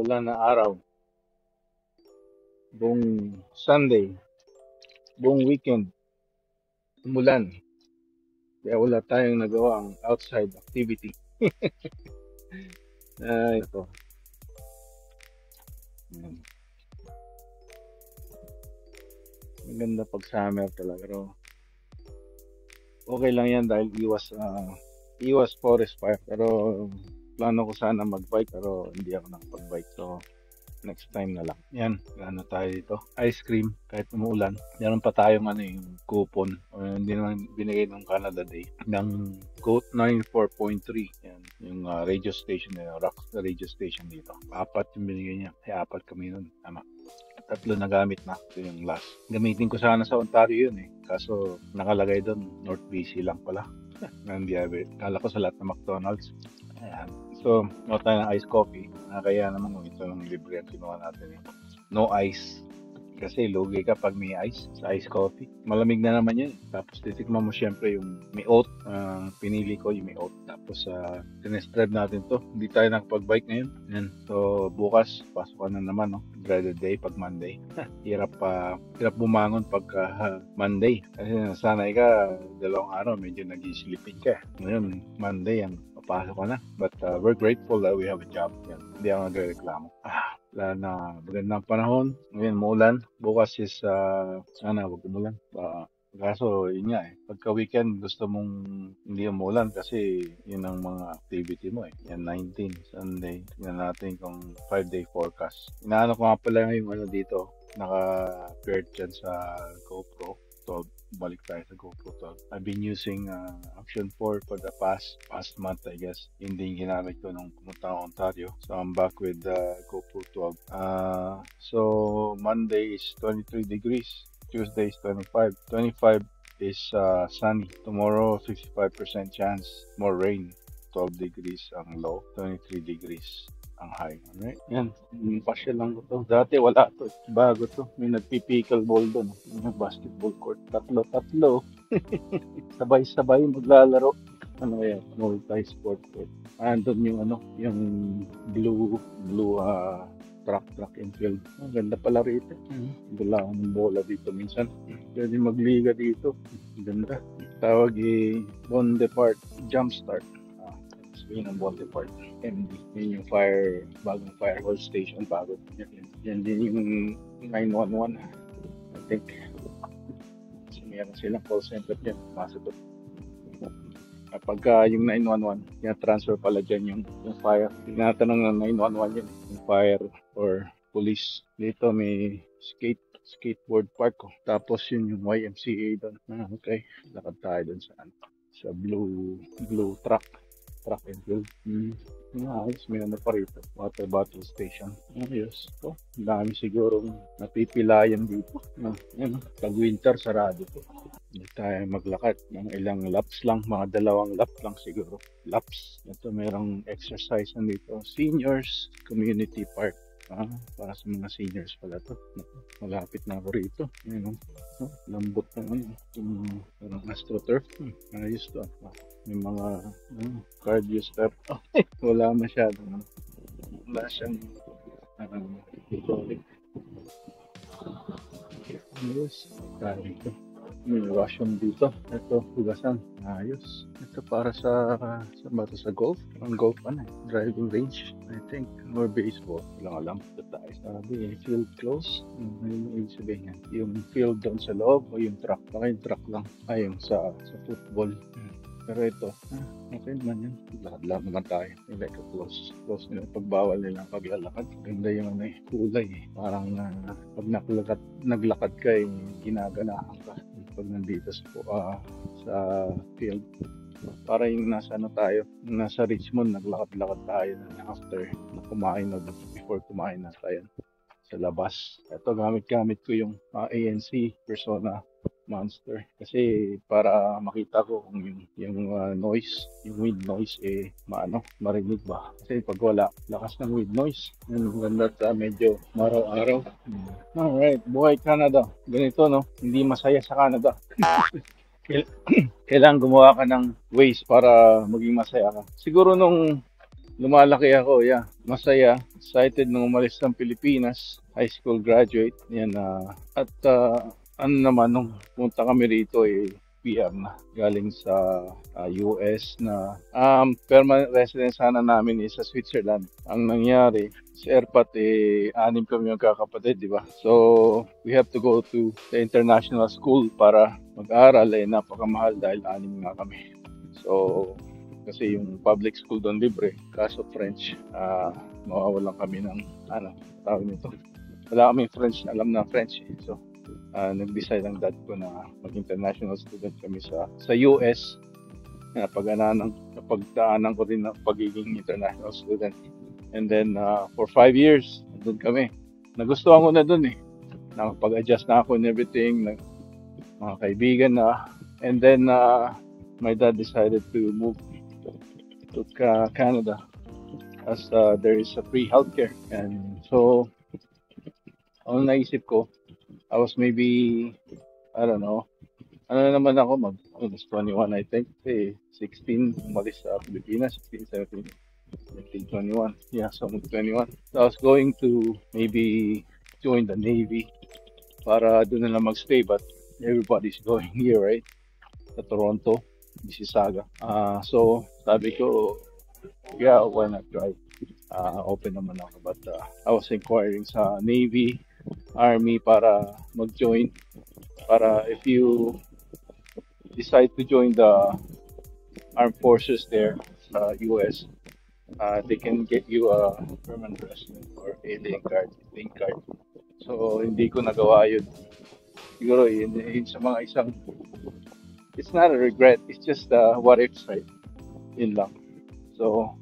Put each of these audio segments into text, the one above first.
Maulan na araw, buong Sunday, buong weekend, umulan. Kaya wala tayong nagawang outside activity. Ay, ito. Maganda pag summer talaga. Pero okay lang yan dahil iwas forest fire. Pero plano ko sana mag-bike pero hindi ako nakapag-bike. So, next time na lang. Yan, gano tayo dito. Ice cream, kahit umuulan. Meron pa tayong yung coupon. Hindi naman binigay ng Canada Day. Ng Goat 94.3. Yan, yung radio station na rock radio station dito. 4 yung binigay niya. Kaya 4 kami nun. Tama. 3 na gamit na. Ito yung last. Gamitin ko sana sa Ontario yun Kaso nakalagay doon, North BC lang pala. Nandiyabe. Kala ko sa lahat ng McDonald's. Ayan. So, no tayo ng iced coffee. Kaya naman ito ng libre ang kinuha natin. No ice. Kasi lugi ka pag may ice sa iced coffee. Malamig na naman yun. Tapos titikman mo syempre yung may oat. Pinili ko yung may oat. Tapos tinespread natin to. Hindi tayo nakapag-bike ngayon. Yan. So, bukas, pasok na naman. Dreaded day pag Monday. Hirap bumangon pagka Monday. Kasi nasanay ka, 2 araw, medyo nag-isilipin ka. Ngayon, Monday yan. Papasok ko na. But we're grateful that we have a job. Yan. Hindi ako nagre-reklamo. Wala na magandang panahon. Ngayon, maulan. Bukas is sana wag umulan. Kaso, yun nga Pagka weekend, gusto mong hindi umulan kasi yun ang mga activity mo Yan, 19, Sunday. Tingnan natin kung 5-day forecast. Inaano ko nga pala yung dito. Naka-paired dyan sa GoPro 12. Balik tayo sa GoPro 12. I've been using Action 4 for the past month, I guess. Hindi yung ginamit ko nung pumunta ako Ontario. So, I'm back with GoPro 12. So, Monday is 23 degrees. Tuesday is 25. 25 is sunny. Tomorrow, 55% chance. More rain. 12 degrees ang low. 23 degrees ang high. Alright? Yan. Pasya lang ko to. Dati wala to. Bago to. May nagpipickle ball doon. May basketball court. Tatlo. Sabay-sabay maglalaro. Ano yan? Multi-sport court. Andun yung yung blue track and field. Ang ganda pala rito. Dala ako ng bola dito minsan. Pwede magliga dito. Ganda. Tawag Bonde Park Jumpstart. Yun ang Bonde Park. MD. Yun yung bagong firewall station bago. Yan din yung 911. I think. Kasi meron silang call center dyan. Masagot. Pagka yung 911, transfer pala dyan yung fire. Tinatanong ng 911 yun. Yung fire or police. Dito may skateboard park Tapos yun yung YMCA doon. Okay. Lakad tayo doon sa blue track and field. Ayos, may pa rito. Water bottle station. Ayos. Dami siguro napipilayan dito. Pag winter, sarado to. Hindi tayo maglakad ng ilang laps lang. Mga 2 lap lang siguro. Laps. Ito merong exercise dito. Seniors Community Park. Para sa mga seniors pala to. Malapit na ako rito. Lambot na yung AstroTurf. Ayos to. May mga cardio step. Wala masyado. Wala siyang hydraulic. Ayos. Kari ko. May washroom dito. Ito, hugasan. Ayos. Ito para sa golf. Ang golf, driving range. I think, or baseball. Walang alam. Ito tayo. Sabi, field close. Ano yung sabihin yan? Yung field doon sa loob o yung track. Baka yung track lang. Yung sa football. Pero ito, okay naman yan. Lakad-lakad naman tayo. Like a close nila. Pagbawal nilang paglalakad. Ganda yung kulay Parang pag naglakad ka, ginaganahan ka. Pag nandito sa field. Para yung nasa Richmond, naglakad-lakad tayo after kumain before kumain na tayo sa labas. Ito, gamit ko yung ANC Persona Monster kasi para makita ko kung yung noise, yung wind noise marinig ba. Kasi pag wala, lakas ng wind noise. Ganda medyo maraw-araw. Alright, buhay Canada. Ganito hindi masaya sa Canada. Kailangan gumawa ka ng ways para maging masaya ka. Siguro nung lumalaki ako, yeah. Masaya, excited nung umalis ng Pilipinas, high school graduate, yan at ano naman nung punta kami rito PR na galing sa US na permanent residence sana namin is sa Switzerland. Ang nangyari sa airpot anim kami yung kakapatid, di ba? So we have to go to the international school para mag-aral napakamahal dahil anim nga kami. So kasi yung public school doon libre, kaso French, mawawalan kami ng tawag nito. Wala kaming French, alam na French. So nag-decide ang dad ko na mag-international student kami sa US. Napagdaanan ko rin ng pagiging international student. And then for 5 years, doon kami. Nagustuhan ko na doon Nakapag-adjust na ako and everything, mga kaibigan na. And then my dad decided to move to Canada as there is a free healthcare. And so, ang naisip ko, I was maybe, I don't know, ano naman ako, I was 21 I think, 16, umalis sa Pilipinas, 16, 17, 19, 21, yeah, so 21. So I was going to maybe join the Navy para doon na lang magstay, but everybody's going here, right? Sa Toronto, Mississauga. So sabi ko, yeah, why not try? Open naman ako, but I was inquiring sa Navy, Army para mag-join. Para if you decide to join the armed forces there sa US, they can get you a permanent resident or alien card, green card. So hindi ko nagawa yun. Siguro yun sa mga isang, it's not a regret, it's just what ifs, right? Yun lang. So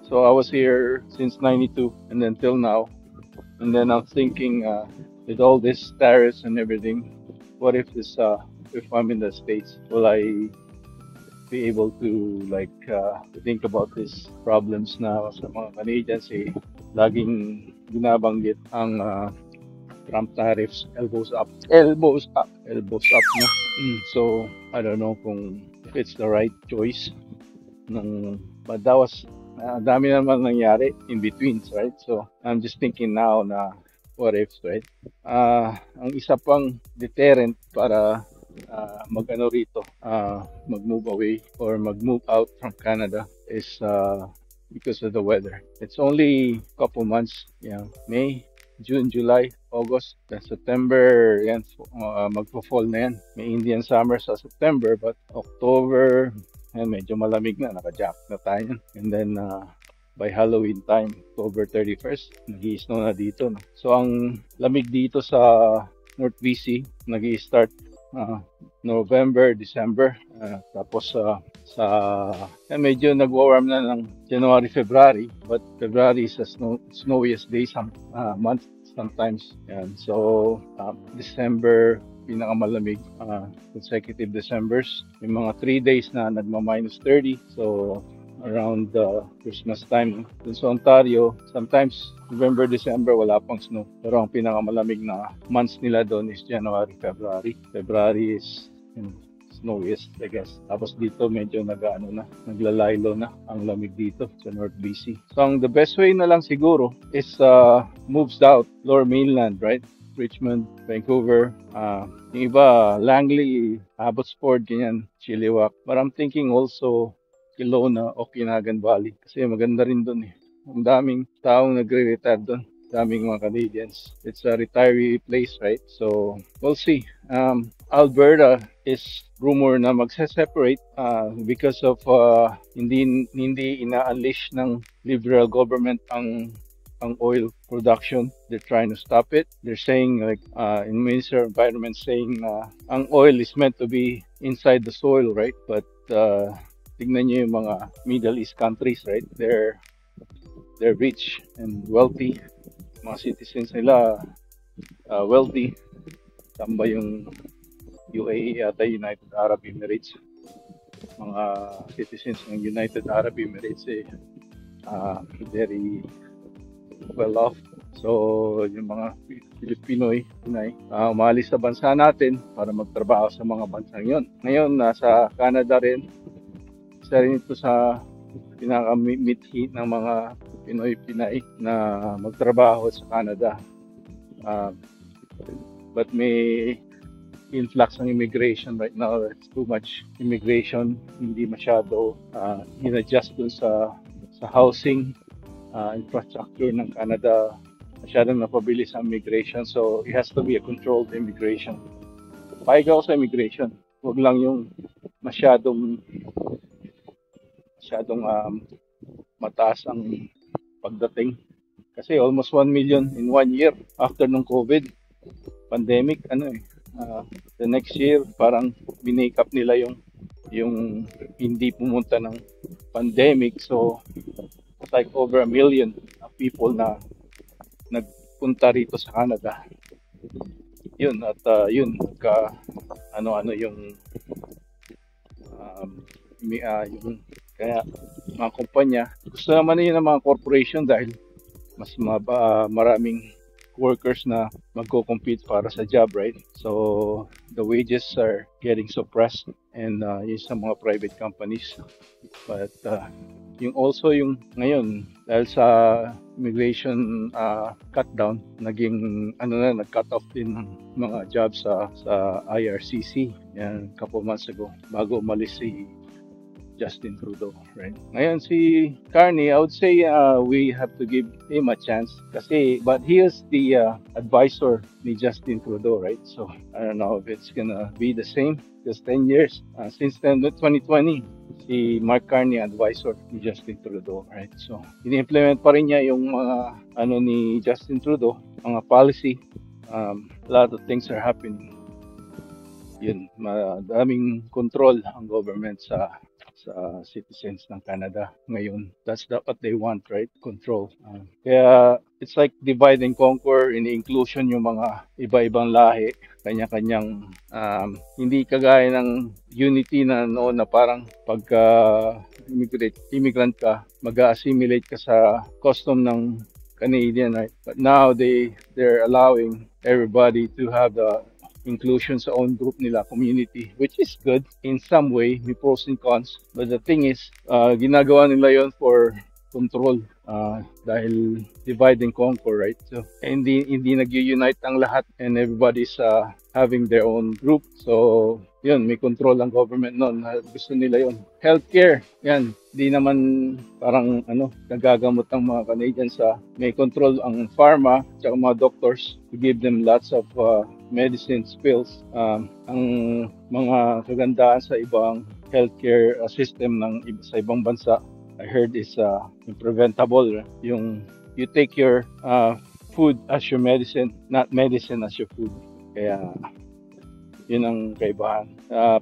so I was here since 92 and then till now. And then I'm thinking, with all this tariffs and everything, what if if I'm in the States, will I be able to think about these problems na sa mga Canadians laging binabanggit ang Trump tariffs, elbows up, no? So I don't know kung if it's the right choice. But that was dami naman nangyari in between, right? So I'm just thinking now na what ifs, right? Ang isa pang deterrent para mag-move away or mag-move out from Canada is because of the weather. It's only a couple months, May, June, July, August, then September, yan, magpo-fall na yan. May Indian summer sa September, but October, medyo malamig na, naka-jacket na tayo. And then by Halloween time, October 31st, nag-i-snow na dito. No? So ang lamig dito sa North BC, nag-i-start November, December. Tapos medyo nag-warm na ng January, February. But February is a snowiest day month sometimes. Yan. So December, pinakamalamig, consecutive Decembers. May mga 3 days na nagma-minus 30. So around Christmas time. Dun sa Ontario, sometimes November, December, wala pang snow. Pero ang pinakamalamig na months nila doon is January, February. February is snowiest, I guess. Tapos dito medyo naglalaylo na ang lamig dito sa North BC. So the best way na lang siguro is move south, lower mainland, right? Richmond, Vancouver, yung iba, Langley, Abbotsford, ganyan, Chilliwack. But I'm thinking also Kelowna o Okanagan Valley kasi maganda rin doon Ang daming taong nagre-retire doon. Daming mga Canadians. It's a retiree place, right? So, we'll see. Alberta is rumor na magse-separate because of hindi ina-unleash ng Liberal government ang oil production. They're trying to stop it. They're saying in Minister of Environment saying ang oil is meant to be inside the soil, right? But tignan niyo yung mga Middle East countries, right? They're rich and wealthy. Mga citizens nila wealthy. Tamba yung UAE at United Arab Emirates. Mga citizens ng United Arab Emirates very well off. So, yung mga Pinay, umalis sa bansa natin para magtrabaho sa mga bansang yon. Ngayon, nasa Canada rin. Isa rin ito sa pinaka-mithi ng mga Pinoy-Pinay na magtrabaho sa Canada. Uh, but may influx ng immigration right now. It's too much immigration. Hindi masyado in-adjust dun sa housing infrastructure ng Canada. Masyadong napabilis ang immigration. So, it has to be a controlled immigration. Payag ako sa immigration. Huwag lang yung masyadong mataas ang pagdating. Kasi almost 1 million in 1 year after ng COVID pandemic, the next year parang binake up nila yung hindi pumunta ng pandemic. So it's like over 1 million people na nagpunta rito sa Canada. Yun, at yun ano yung kaya mga kumpanya gusto naman yun ng mga corporation dahil mas maraming workers na magko-compete para sa job, right? So the wages are getting suppressed and yung sa mga private companies. But yung ngayon dahil sa immigration cut-down, naging nag-cut off din ng mga jobs sa IRCC yan couple months ago bago umalis si Justin Trudeau, right? Ngayon si Carney, I would say we have to give him a chance but he is the advisor ni Justin Trudeau, right? So I don't know if it's gonna be the same because 10 years since 2020 si Mark Carney advisor ni Justin Trudeau, right? So ini-implement pa rin niya yung mga ni Justin Trudeau, mga policy. A lot of things are happening. Yun, madaming control ang government sa citizens ng Canada ngayon. That's what they want, right? Control. Kaya it's like divide and conquer, in-inclusion yung mga iba-ibang lahi, kanya-kanyang hindi kagaya ng unity na noon na parang pagka immigrant ka, mag-assimilate ka sa custom ng Canadian, right? But now they're allowing everybody to have the inclusion sa own group nila, community, which is good in some way, may pros and cons. But the thing is, ginagawa nila yon for control dahil divide and conquer, right? So hindi nag-unite ang lahat and everybody's having their own group. So yun, may control ang government noon. Gusto nila yon. Healthcare, yan, di naman parang nagagamot ang mga Canadians may control ang pharma at mga doctors to give them lots of medicines, pills. Ang mga kagandahan sa ibang healthcare system sa ibang bansa, I heard is preventable. Yung you take your food as your medicine, not medicine as your food. Kaya yun ang kaibahan.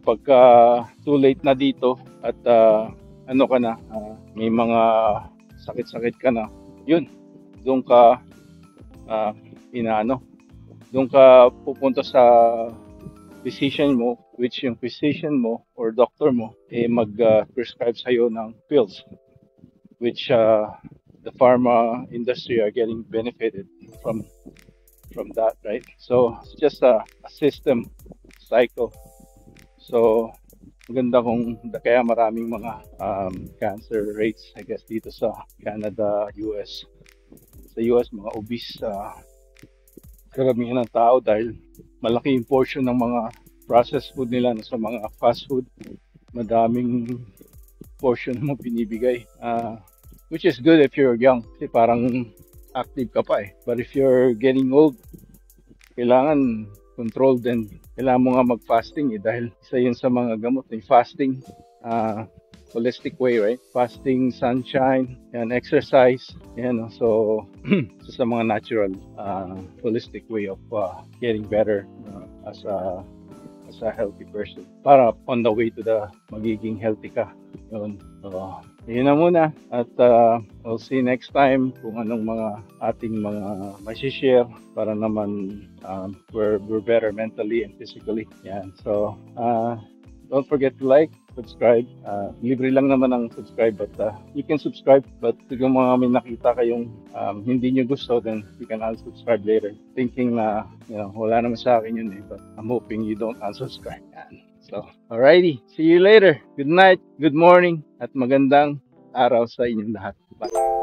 Pagka too late na dito at may mga sakit-sakit ka na, yun, doon ka doon ka pupunta sa physician mo, which yung physician mo or doctor mo mag-prescribe sa'yo ng pills, which the pharma industry are getting benefited from that, right? So it's just a system cycle. So maganda kaya maraming mga cancer rates, I guess, dito sa Canada, US. Sa US, mga obese karamihan ng tao dahil malaki yung portion ng mga processed food nila sa mga fast food. Madaming portion mo binibigay. Which is good if you're young, kasi parang active ka pa eh. But if you're getting old, kailangan controlled din. Kailangan mo nga mag-fasting dahil isa yun sa mga gamot. Fasting, holistic way, right? Fasting, sunshine, and exercise. So sa mga natural, holistic way of getting better as a healthy person. Para on the way to the magiging healthy ka. Yun na muna. At we'll see next time kung anong mga ating mga share para naman we're better mentally and physically. Yan. So, don't forget to like, subscribe. Libre lang naman ang subscribe, but you can subscribe. But kung may nakita kayong hindi nyo gusto, then you can unsubscribe later. Thinking na, wala naman sa akin yun but I'm hoping you don't unsubscribe. Yan. So, alrighty. See you later. Good night, good morning, at magandang araw sa inyong lahat. Bye.